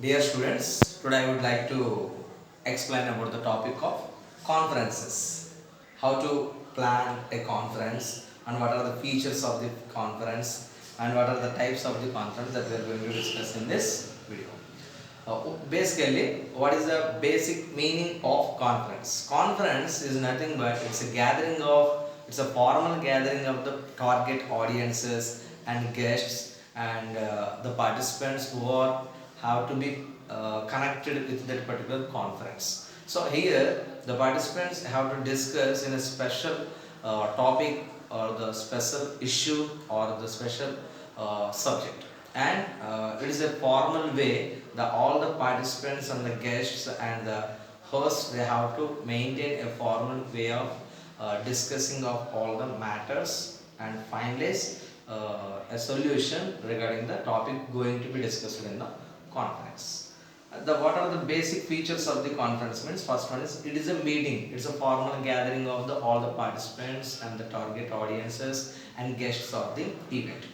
Dear students, today I would like to explain about the topic of conferences. How to plan a conference and what are the features of the conference and what are the types of the conference that we are going to discuss in this video. Basically, what is the basic meaning of conference? Conference is nothing but it's a formal gathering of the target audiences and guests and the participants who are have to be connected with that particular conference. So here the participants have to discuss in a special topic or the special issue or the special subject, and it is a formal way that all the participants and the guests and the hosts they have to maintain a formal way of discussing of all the matters and finalize a solution regarding the topic going to be discussed in the conference. What are the basic features of the conference means? First one is it is a meeting. It's a formal gathering of all the participants and the target audiences and guests of the event.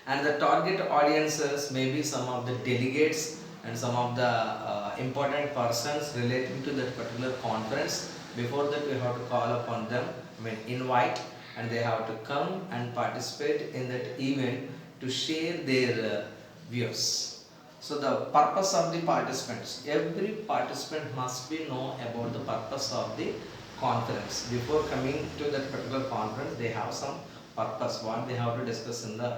And the target audiences may be some of the delegates and some of the important persons relating to that particular conference. Before that, we have to call upon them, invite, and they have to come and participate in that event to share their views. So the purpose of the participants, every participant must be know about the purpose of the conference. Before coming to that particular conference, they have some purpose, what they have to discuss in the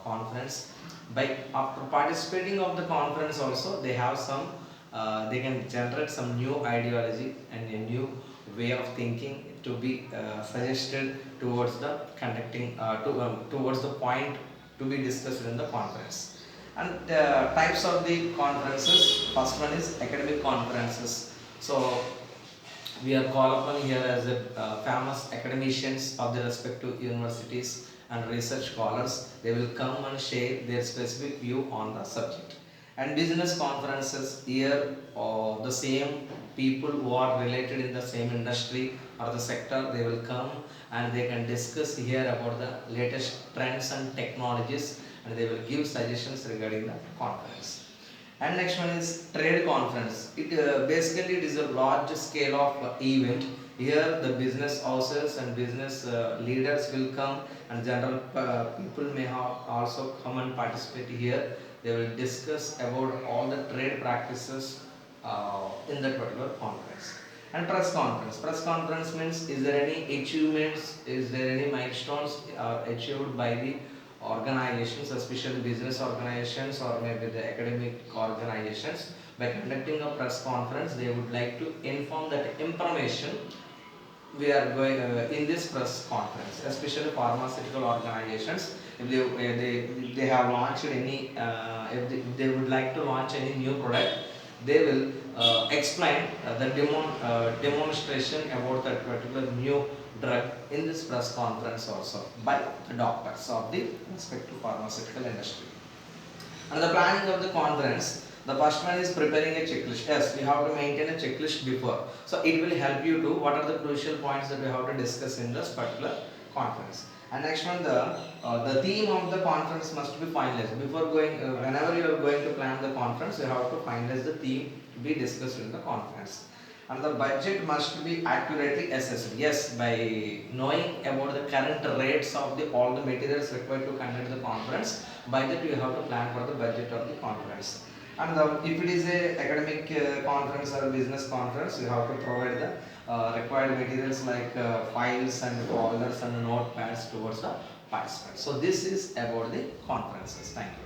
conference. By after participating of the conference also, they have some they can generate some new ideology and a new way of thinking to be suggested towards the conducting towards the point to be discussed in the conference. And types of the conferences, first one is academic conferences. So we are called upon here as the famous academicians of the respective universities and research scholars. They will come and share their specific view on the subject. And business conferences, here the same people who are related in the same industry or the sector, they will come and they can discuss here about the latest trends and technologies, and they will give suggestions regarding the conference. And next one is trade conference. It basically it is a large scale of event. Here the business houses and business leaders will come, and general people may have also come and participate here. They will discuss about all the trade practices in that particular conference. And press conference. Press conference means, is there any achievements, is there any milestones achieved by the organizations, especially business organizations or maybe the academic organizations. By conducting a press conference, they would like to inform that information we are going in this press conference, especially pharmaceutical organizations. If they have launched any, if they would like to launch any new product, they will explain the demonstration about that particular new drug in this press conference also by the doctors of the respective pharmaceutical industry. And the planning of the conference, the first one is preparing a checklist. Yes, we have to maintain a checklist before. So it will help you to what are the crucial points that we have to discuss in this particular conference. And next one, the theme of the conference must be finalized. Before going, whenever you are going to plan the conference, you have to finalize the theme to be discussed in the conference. And the budget must be accurately assessed. Yes, by knowing about the current rates of all the materials required to conduct the conference, by that you have to plan for the budget of the conference. And if it is a academic conference or a business conference, you have to provide the required materials like files and folders and notepads towards the participants. So this is about the conferences. Thank you.